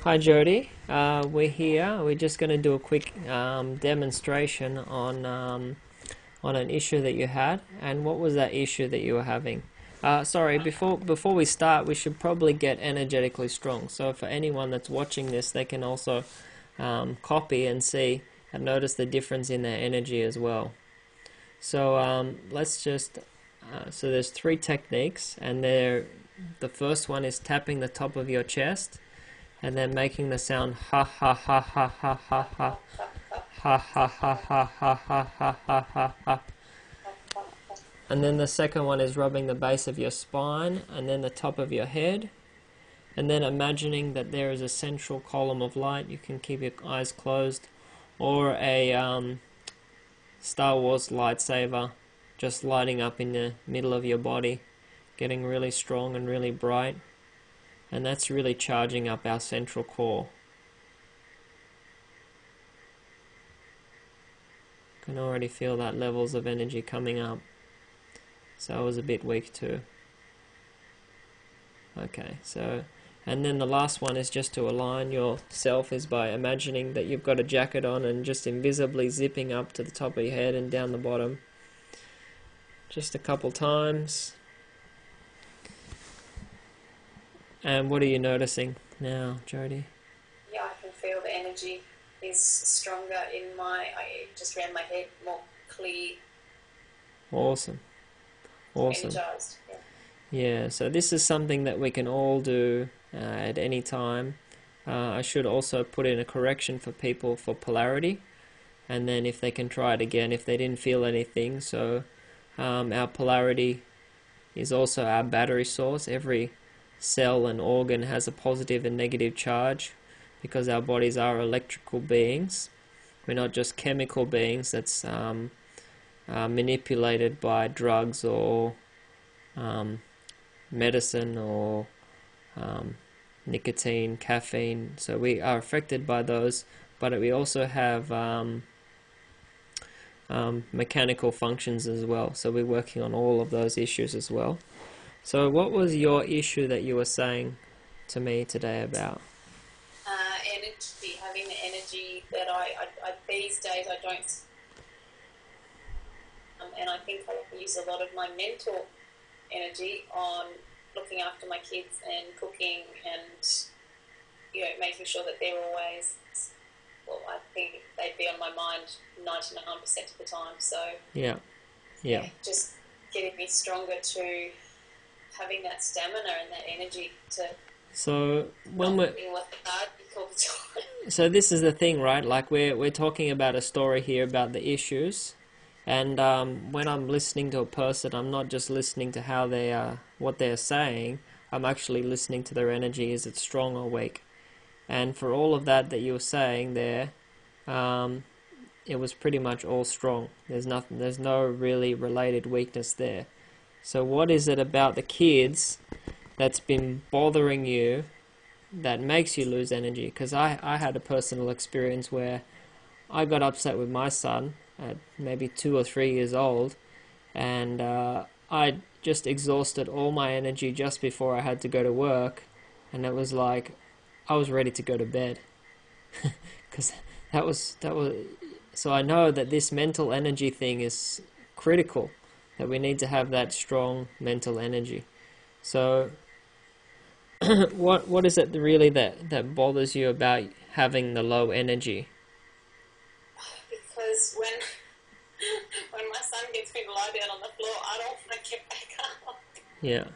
Hi Jody, we're here. We're just going to do a quick demonstration on an issue that you had. And what was that issue that you were having? Sorry, before we start, we should probably get energetically strong. So for anyone that's watching this, they can also copy and see and notice the difference in their energy as well. So let's just. So there's three techniques, and the first one is tapping the top of your chest and then making the sound ha ha ha ha ha ha ha ha ha ha ha ha ha ha ha ha ha. And then the second one is rubbing the base of your spine and then the top of your head, and then imagining that there is a central column of light. You can keep your eyes closed, or a Star Wars lightsaber just lighting up in the middle of your body, getting really strong and really bright. And that's really charging up our central core. Can already feel that levels of energy coming up. So I was a bit weak too. Okay, so, and then the last one is just to align yourself is by imagining that you've got a jacket on and just invisibly zipping up to the top of your head and down the bottom. Just a couple times. And what are you noticing now, Jody? Yeah, I can feel the energy is stronger in just around my head, more clear. Awesome. Energized. Yeah, so this is something that we can all do at any time. I should also put in a correction for people for polarity, and then if they can try it again if they didn't feel anything. So our polarity is also our battery source. Every cell and organ has a positive and negative charge because our bodies are electrical beings. We're not just chemical beings that's manipulated by drugs or medicine or nicotine, caffeine. So we are affected by those, but we also have mechanical functions as well. So we're working on all of those issues as well. So what was your issue that you were saying to me today about? Energy, having the energy that I these days I don't, and I think I use a lot of my mental energy on looking after my kids and cooking and, making sure that they're always, I think they'd be on my mind 99% of the time. So Yeah. just getting me stronger to having that stamina and that energy to. So when we're time. So this is the thing, right? Like we're talking about a story here about the issues, and when I'm listening to a person, I'm not just listening to how they are, what they're saying. I'm actually listening to their energy. Is it strong or weak? And for all of that you were saying there, it was pretty much all strong. There's nothing. There's no really related weakness there. So what is it about the kids that's been bothering you that makes you lose energy? Because I had a personal experience where I got upset with my son at maybe 2 or 3 years old, and I just exhausted all my energy just before I had to go to work, and it was like I was ready to go to bed because that was so I know that this mental energy thing is critical, that we need to have that strong mental energy. So what is it really that bothers you about having the low energy? Because when my son gets me to lie down on the floor, I don't want to get back up. Yeah.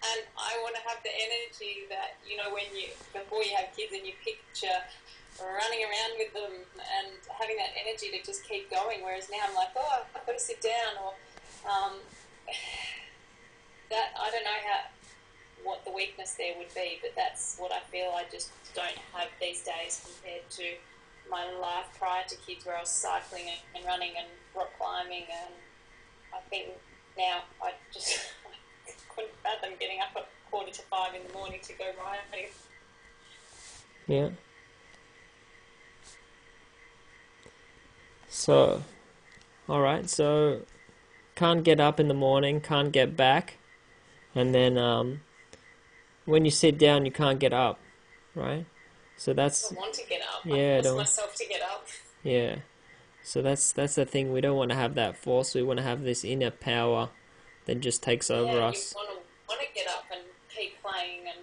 And I want to have the energy that, before you have kids and you picture running around with them and having that energy to just keep going. Whereas now I'm like, I've got to sit down, or that I don't know what the weakness there would be, but that's what I feel I just don't have these days compared to my life prior to kids, where I was cycling and running and rock climbing, and I think now I just couldn't fathom getting up at 4:45 in the morning to go riding. Yeah. So, alright, so can't get up in the morning, can't get back, and then when you sit down you can't get up. right? So I that's, want to get up. I yeah, force don't, myself to get up. yeah. So that's the thing. We don't want to have that force. We want to have this inner power that just takes over Yeah, you us. want to get up and keep playing and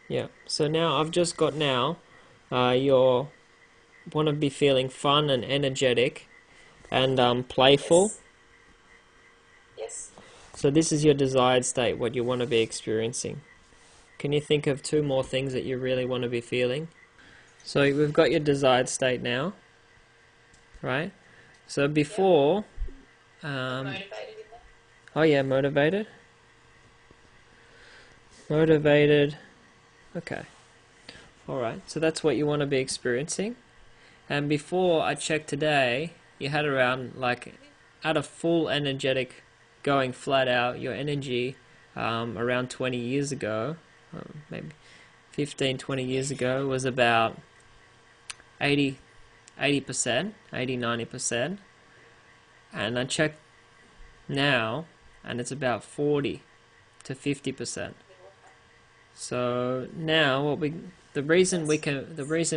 Yeah. So now I've just got now, you want to be feeling fun and energetic and playful. yes, yes. So this is your desired state, what you want to be experiencing. Can you think of two more things that you really want to be feeling? So we've got your desired state now, right? So Yep. before, And um, motivated in that. oh yeah, motivated, motivated. Okay, all right. So that's what you want to be experiencing. And before I checked today, you had around like at a full energetic, going flat out, your energy around 20 years ago, maybe 15, 20 years ago, was about 80, 80%, 80, 90%. And I checked now, and it's about 40 to 50%. So now That's the reason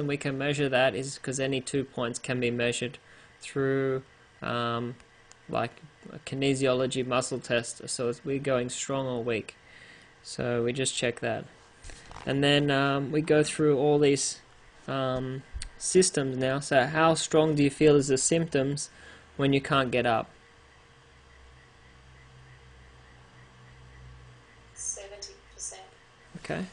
we can measure that is because any 2 points can be measured through um, like a kinesiology muscle test. So we're going strong or weak. So we just check that, and then we go through all these um, systems now. So how strong do you feel is the symptoms when you can't get up? 70%. Okay.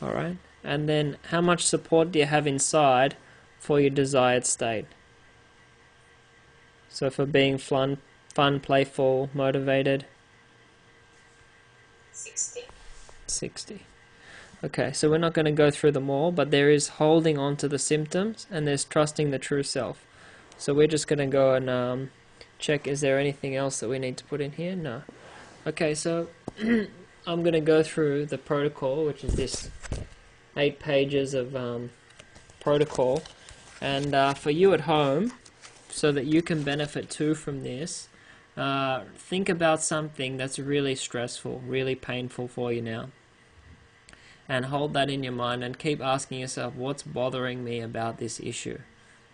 All right. And then how much support do you have inside for your desired state? So for being fun, playful, motivated, 60. 60. Okay, so we're not going to go through them all, but there is holding on to the symptoms and there's trusting the true self. So we're just going to go and check, is there anything else that we need to put in here? No. Okay, so I'm going to go through the protocol, which is this 8 pages of protocol. And for you at home, so that you can benefit too from this, think about something that's really stressful, really painful for you now. And hold that in your mind and keep asking yourself, what's bothering me about this issue?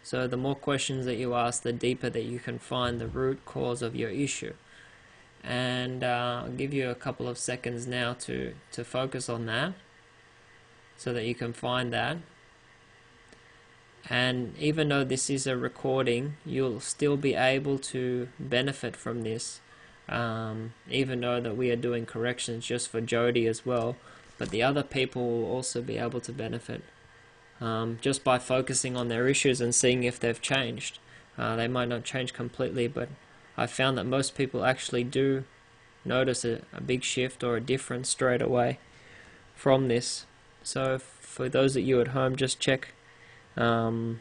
So the more questions that you ask, the deeper that you can find the root cause of your issue. And I'll give you a couple of seconds now to focus on that so that you can find that. And even though this is a recording, you'll still be able to benefit from this, even though that we are doing corrections just for Jody as well, but the other people will also be able to benefit just by focusing on their issues and seeing if they've changed. They might not change completely, but I found that most people actually do notice a big shift or a difference straight away from this. So for those of you at home, just check the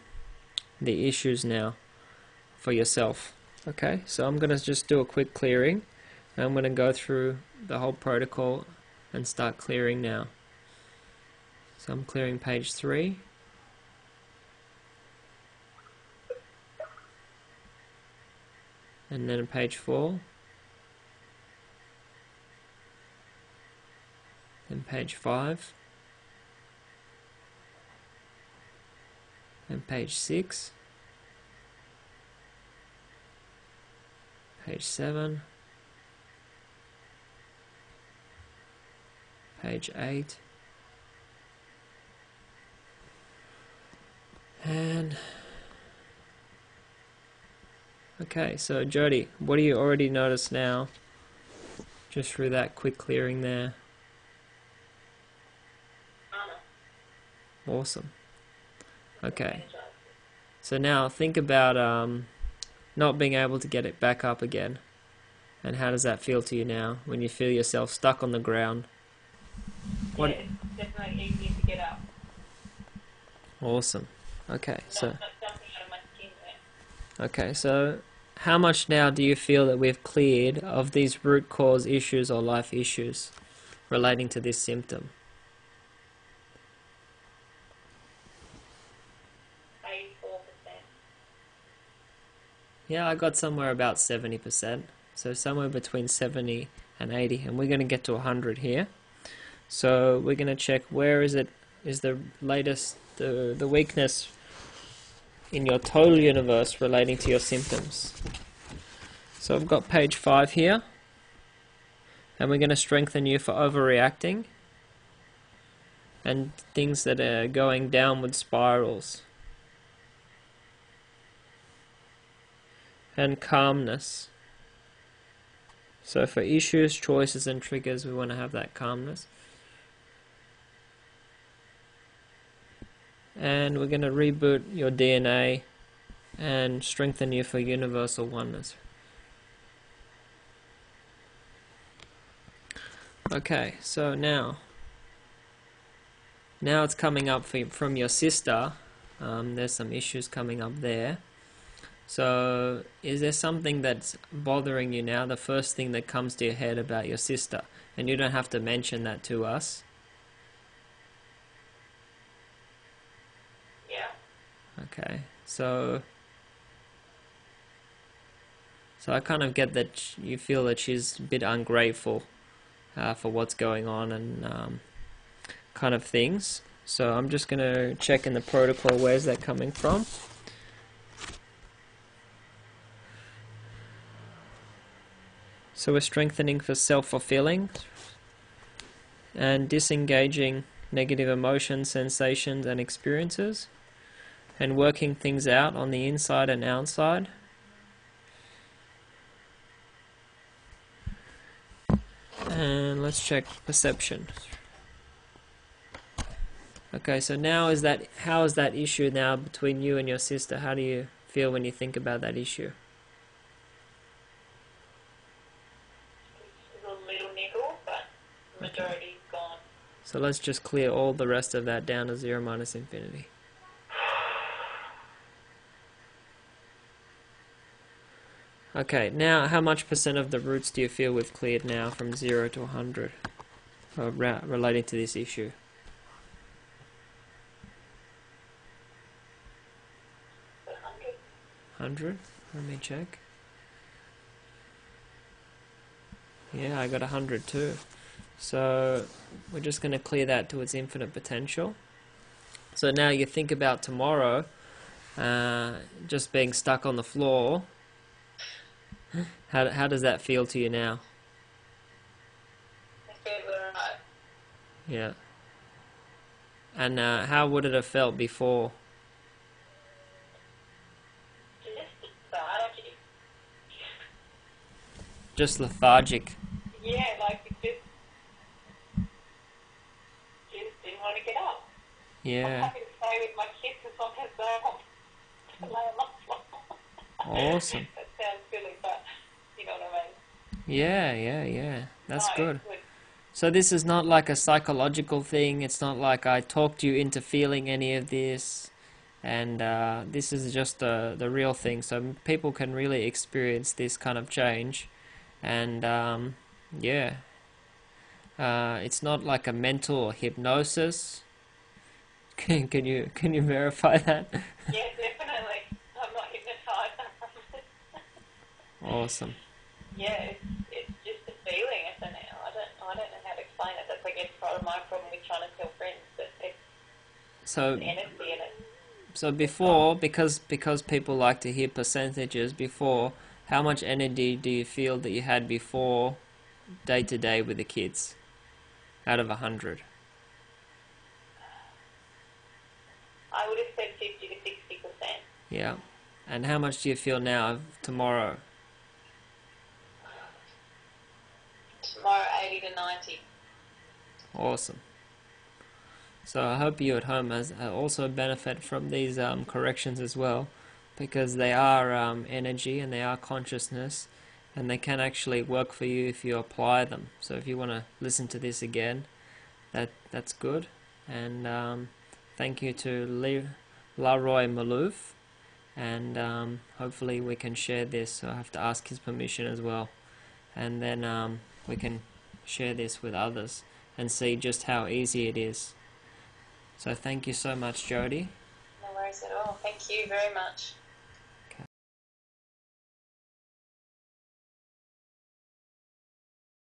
issues now for yourself. Okay, so I'm going to just do a quick clearing. I'm going to go through the whole protocol and start clearing now. So I'm clearing page 3. And then page 4. Then page 5. And page 6. Page 7. Page 8. And okay, so Jody, what do you already notice now? Just through that quick clearing there. Awesome. Okay. So now think about not being able to get it back up again. And how does that feel to you now when you feel yourself stuck on the ground? Yeah, it's definitely easier to get up. Awesome. Okay, so Not jumping out of my skin there. okay, so how much now do you feel that we've cleared of these root cause issues or life issues relating to this symptom? 84%. Yeah, I got somewhere about 70%. So somewhere between 70 and 80, and we're going to get to 100 here. So we're going to check where is it is the latest, the weakness in your total universe relating to your symptoms. So I've got page 5 here, and we're going to strengthen you for overreacting and things that are going downward spirals. And calmness. So for issues, choices and triggers, we want to have that calmness. And we're going to reboot your DNA and strengthen you for universal oneness. Okay, so now it's coming up from your sister. There's some issues coming up there. So is there something that's bothering you now? The first thing that comes to your head about your sister, and you don't have to mention that to us. Yeah. Okay, so I kind of get that you feel that she's a bit ungrateful for what's going on and kind of things. So I'm just going to check in the protocol, where's that coming from? So we're strengthening for self-fulfilling and disengaging negative emotions, sensations and experiences, and working things out on the inside and outside. And let's check perception. Okay, so now how is that issue now between you and your sister? How do you feel when you think about that issue? It's a little niggle, but the majority's gone. So let's just clear all the rest of that down to 0 minus infinity. Okay, now how much percent of the roots do you feel we've cleared now from 0 to 100 relating to this issue? 100? Let me check. Yeah, I got 100 too. So we're just going to clear that to its infinite potential. So now you think about tomorrow, just being stuck on the floor. How does that feel to you now? I feel alright. Yeah. And how would it have felt before? Just lethargic. Yeah, like it just didn't want to get up. I'm Yeah. happy to stay with my kids as long as they lay on the floor. Awesome. That sounds silly, but you know what I mean. Yeah. That's No, good. it's good. So this is not like a psychological thing. It's not like I talked you into feeling any of this. And this is just the real thing. So people can really experience this kind of change. And yeah, it's not like a mental or hypnosis. Can you verify that? Yeah, definitely. I'm not hypnotised. Awesome. Yeah, it's just a feeling, isn't it? I don't know how to explain it. That's, I guess, part of my problem with trying to tell friends that it's So energy in it. so before, because people like to hear percentages before, how much energy do you feel that you had before, day to day with the kids, out of 100? I would have said 50 to 60%. Yeah. And how much do you feel now of tomorrow? Tomorrow, 80 to 90. Awesome. So I hope you at home has also benefit from these corrections as well, because they are energy and they are consciousness, and they can actually work for you if you apply them. So if you want to listen to this again, that's good. And thank you to Laroy Malouf, and hopefully we can share this. So I have to ask his permission as well, and then we can share this with others and see just how easy it is. So thank you so much, Jody. No worries at all. Thank you very much.